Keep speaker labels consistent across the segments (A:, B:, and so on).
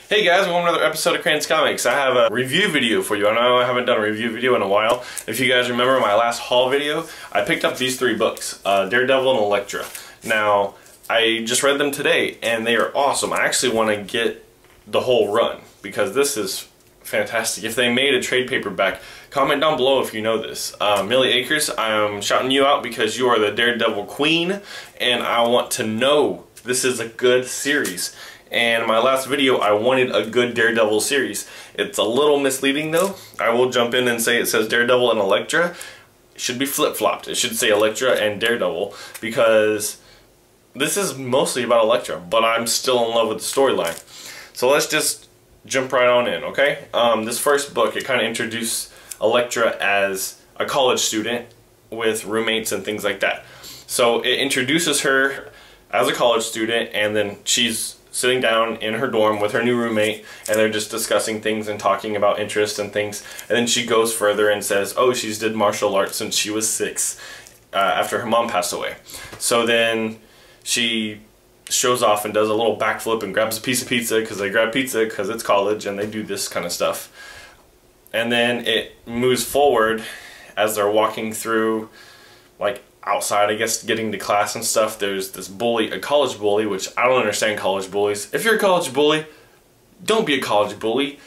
A: Hey guys, welcome to another episode of Crane's Comics. I have a review video for you. I know I haven't done a review video in a while. If you guys remember my last haul video, I picked up these three books, Daredevil and Elektra. Now, I just read them today and they are awesome. I actually want to get the whole run because this is fantastic. If they made a trade paperback, comment down below if you know this. Millie Akers, I'm shouting you out because you are the Daredevil queen and I want to know this is a good series. And in my last video, I wanted a good Daredevil series. It's a little misleading though. I will jump in and say it says Daredevil and Elektra. It should be flip-flopped. It should say Elektra and Daredevil because this is mostly about Elektra, but I'm still in love with the storyline. So let's just jump right on in, okay? This first book, it kind of introduced Elektra as a college student with roommates and things like that. So it introduces her as a college student, and then she's sitting down in her dorm with her new roommate, and they're just discussing things and talking about interests and things. And then she goes further and says, oh, she's did martial arts since she was 6 after her mom passed away. So then she shows off and does a little backflip and grabs a piece of pizza because they grab pizza because it's college and they do this kind of stuff. And then it moves forward as they're walking through, like, outside, I guess, getting to class and stuff. There's this bully, a college bully, which I don't understand college bullies. If you're a college bully, don't be a college bully.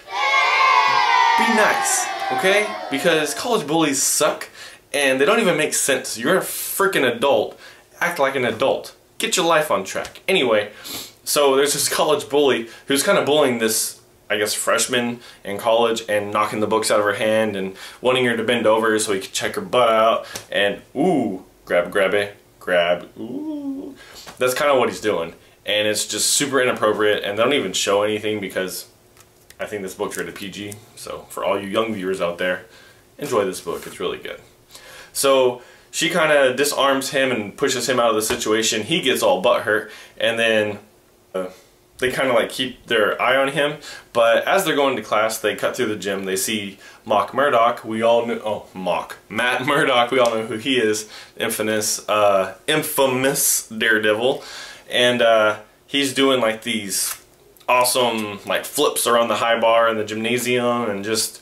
A: Be nice, okay? Because college bullies suck and they don't even make sense. You're a freaking adult. Act like an adult. Get your life on track. Anyway, so there's this college bully who's kind of bullying this, I guess, freshman in college and knocking the books out of her hand and wanting her to bend over so he could check her butt out and, ooh, grab it, ooh. That's kind of what he's doing. And it's just super inappropriate, and they don't even show anything because I think this book's rated PG. So for all you young viewers out there, enjoy this book. It's really good. So she kind of disarms him and pushes him out of the situation. He gets all butthurt, and then they kind of like keep their eye on him. But as they're going to class, they cut through the gym. They see Matt Murdock. We all know who he is. Infamous Daredevil. And he's doing like these awesome like flips around the high bar in the gymnasium and just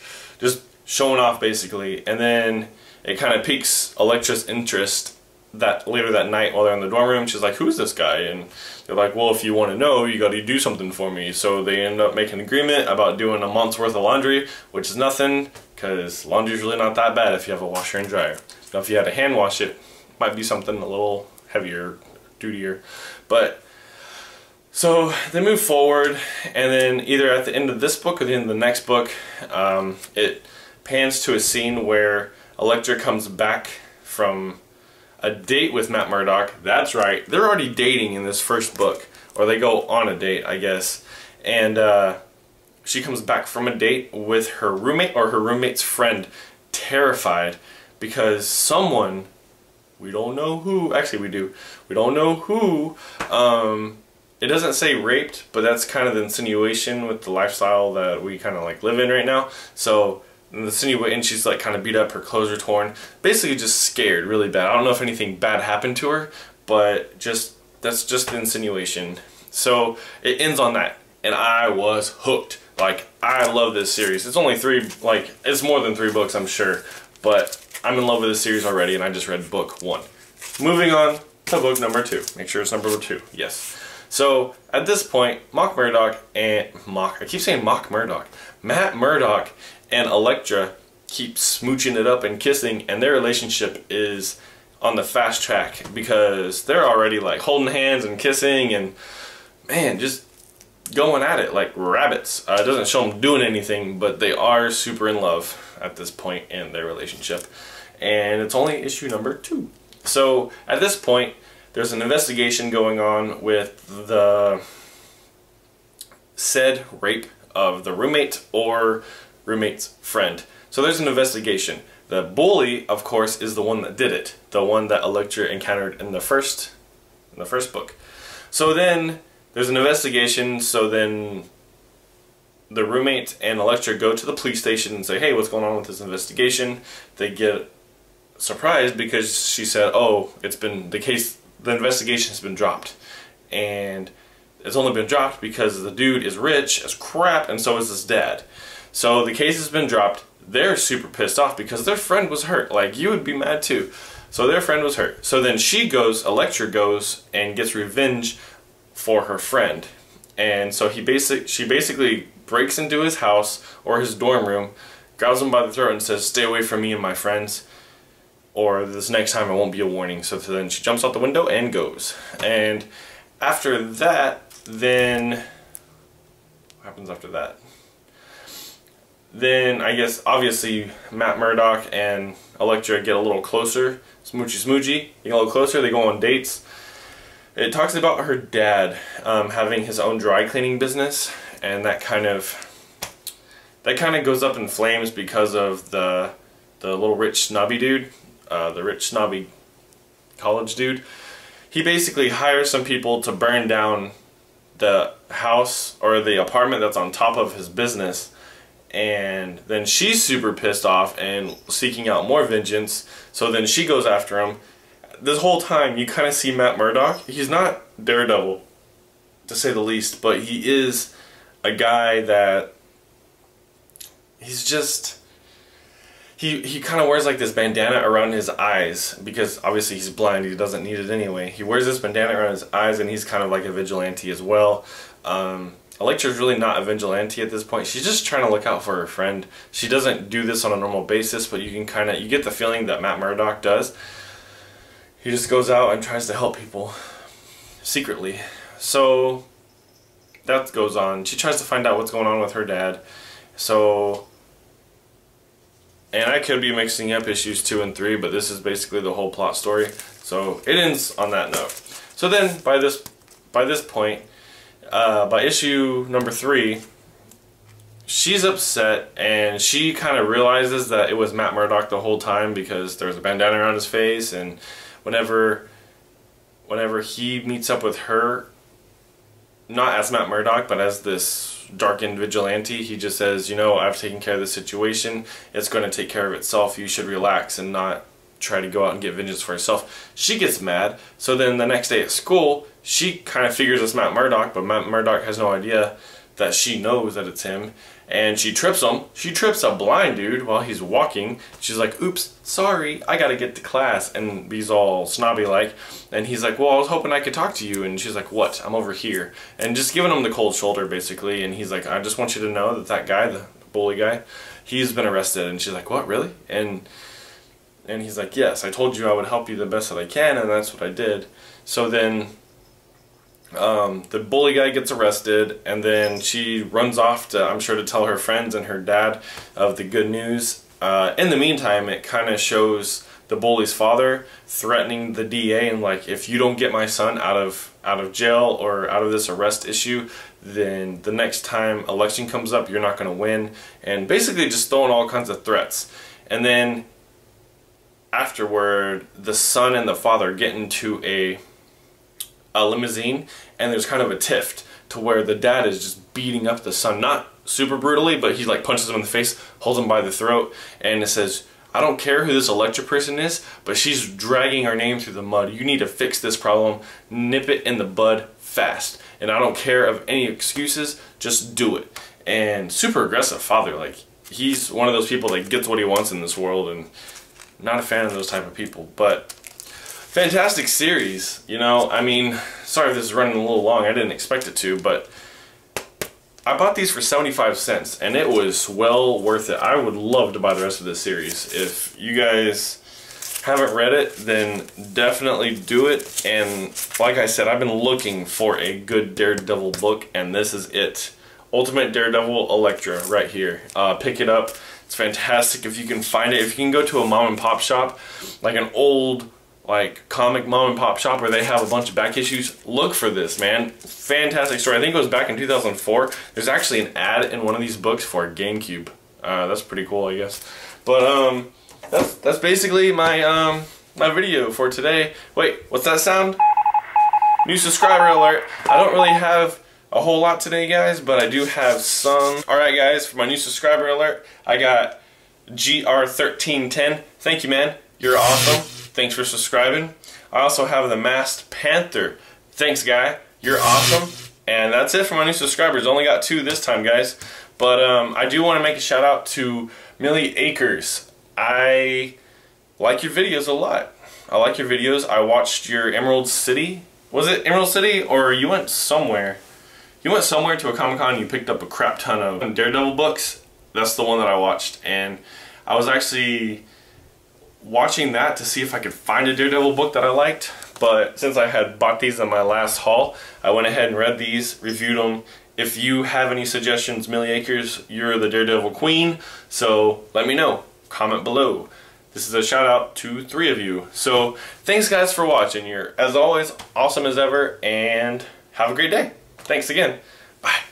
A: showing off basically. And then it kind of piques Elektra's interest that later that night while they're in the dorm room. She's like, who's this guy? And they're like, well, if you want to know, you got to do something for me. So they end up making an agreement about doing a month's worth of laundry, which is nothing because laundry's really not that bad if you have a washer and dryer. Now if you had to hand wash it, might be something a little heavier, dutier. But so they move forward, and then either at the end of this book or the end of the next book, it pans to a scene where Elektra comes back from a date with Matt Murdock. That's right, they're already dating in this first book, or they go on a date, I guess. And she comes back from a date with her roommate or her roommate's friend, terrified because someone, we don't know who, actually we do, we don't know who, it doesn't say raped, but that's kind of the insinuation with the lifestyle that we kind of like live in right now. So and she's like kind of beat up, her clothes are torn, basically just scared really bad. I don't know if anything bad happened to her, but that's just the insinuation. So it ends on that, and I was hooked. Like, I love this series. It's only it's more than 3 books, I'm sure, but I'm in love with this series already, and I just read book 1. Moving on to book number 2. Make sure it's number 2. Yes. So at this point, Matt Murdock and Elektra keep smooching it up and kissing, and their relationship is on the fast track because they're already like holding hands and kissing and, man, just going at it like rabbits. It doesn't show them doing anything, but they are super in love at this point in their relationship. And it's only issue number 2. So at this point, there's an investigation going on with the said rape of the roommate or roommate's friend. So there's an investigation. The bully, of course, is the one that did it, the one that Elektra encountered in the first book. So then there's an investigation. So then the roommate and Elektra go to the police station and say, hey, what's going on with this investigation? They get surprised because she said, oh, it's been the investigation has been dropped, and it's only been dropped because the dude is rich as crap, and so is his dad. So the case has been dropped. They're super pissed off because their friend was hurt. Like, you would be mad too. So their friend was hurt. So then Elektra goes and gets revenge for her friend. And so she basically breaks into his house or his dorm room, grabs him by the throat and says, "Stay away from me and my friends, or this next time it won't be a warning." So then she jumps out the window and goes. And after that, then what happens after that? Then I guess obviously Matt Murdock and Elektra get a little closer, smoochy, they get a little closer, they go on dates. It talks about her dad having his own dry cleaning business, and that kind of goes up in flames because of the little rich snobby dude, the rich snobby college dude. He basically hires some people to burn down the house or the apartment that's on top of his business. And then she's super pissed off and seeking out more vengeance. So then she goes after him. This whole time you kind of see Matt Murdock. He's not Daredevil, to say the least, but he is a guy that he's just... He kind of wears like this bandana around his eyes because obviously he's blind. He doesn't need it anyway. He wears this bandana around his eyes, and he's kind of like a vigilante as well. Elektra's really not a vigilante at this point. She's just trying to look out for her friend. She doesn't do this on a normal basis, but you get the feeling that Matt Murdock does. He just goes out and tries to help people secretly. So that goes on. She tries to find out what's going on with her dad. So, and I could be mixing up issues 2 and 3, but this is basically the whole plot story. So it ends on that note. So then by this point, by issue number 3, she's upset, and she kind of realizes that it was Matt Murdock the whole time because there was a bandana around his face, and whenever he meets up with her, not as Matt Murdock, but as this darkened vigilante, he just says, you know, I've taken care of the situation. It's going to take care of itself. You should relax and not try to go out and get vengeance for herself. She gets mad. So then the next day at school, she kind of figures it's Matt Murdock, but Matt Murdock has no idea that she knows that it's him. And she trips him. She trips a blind dude while he's walking. She's like, oops, sorry, I gotta get to class. And he's all snobby like. And he's like, well, I was hoping I could talk to you. And she's like, what? I'm over here. And just giving him the cold shoulder, basically. And he's like, I just want you to know that that guy, the bully guy, he's been arrested. And she's like, what, really? And he's like, yes, I told you I would help you the best that I can, and that's what I did. So then the bully guy gets arrested, and then she runs off to, I'm sure, to tell her friends and her dad of the good news. In the meantime, it kind of shows the bully's father threatening the DA and like, if you don't get my son out of jail or out of this arrest issue, then the next time election comes up, you're not going to win. And basically just throwing all kinds of threats. And then afterward, the son and the father get into a limousine, and there's kind of a tiff to where the dad is just beating up the son, not super brutally, but he like punches him in the face, holds him by the throat, and it says, I don't care who this Elektra person is, but she's dragging our name through the mud. You need to fix this problem, nip it in the bud fast, and I don't care of any excuses, just do it. And super aggressive father, like he's one of those people that gets what he wants in this world, and not a fan of those type of people. But fantastic series, you know. I mean, sorry if this is running a little long, I didn't expect it to, but I bought these for 75 cents, and it was well worth it. I would love to buy the rest of this series. If you guys haven't read it, then definitely do it. And like I said, I've been looking for a good Daredevil book, and this is it. Ultimate Daredevil Elektra right here. Pick it up. It's fantastic if you can find it. If you can go to a mom and pop shop, like an old like comic mom and pop shop where they have a bunch of back issues, look for this, man. Fantastic story. I think it was back in 2004. There's actually an ad in one of these books for GameCube. That's pretty cool, I guess. But that's basically my my video for today. Wait, what's that sound? New subscriber alert. I don't really have a whole lot today, guys, but I do have some. Alright guys, for my new subscriber alert, I got GR1310. Thank you, man. You're awesome. Thanks for subscribing. I also have the Masked Panther. Thanks, guy. You're awesome. And that's it for my new subscribers. Only got 2 this time, guys. But I do want to make a shout out to Millie Akers. I like your videos a lot. I like your videos. I watched your Emerald City. Was it Emerald City, or you went somewhere? You went somewhere to a Comic-Con and you picked up a crap ton of Daredevil books. That's the one that I watched, and I was actually watching that to see if I could find a Daredevil book that I liked. But since I had bought these in my last haul, I went ahead and read these, reviewed them. If you have any suggestions, Millie Akers, you're the Daredevil queen, so let me know. Comment below. This is a shout out to 3 of you. So thanks guys for watching. You're, as always, awesome as ever, and have a great day. Thanks again. Bye.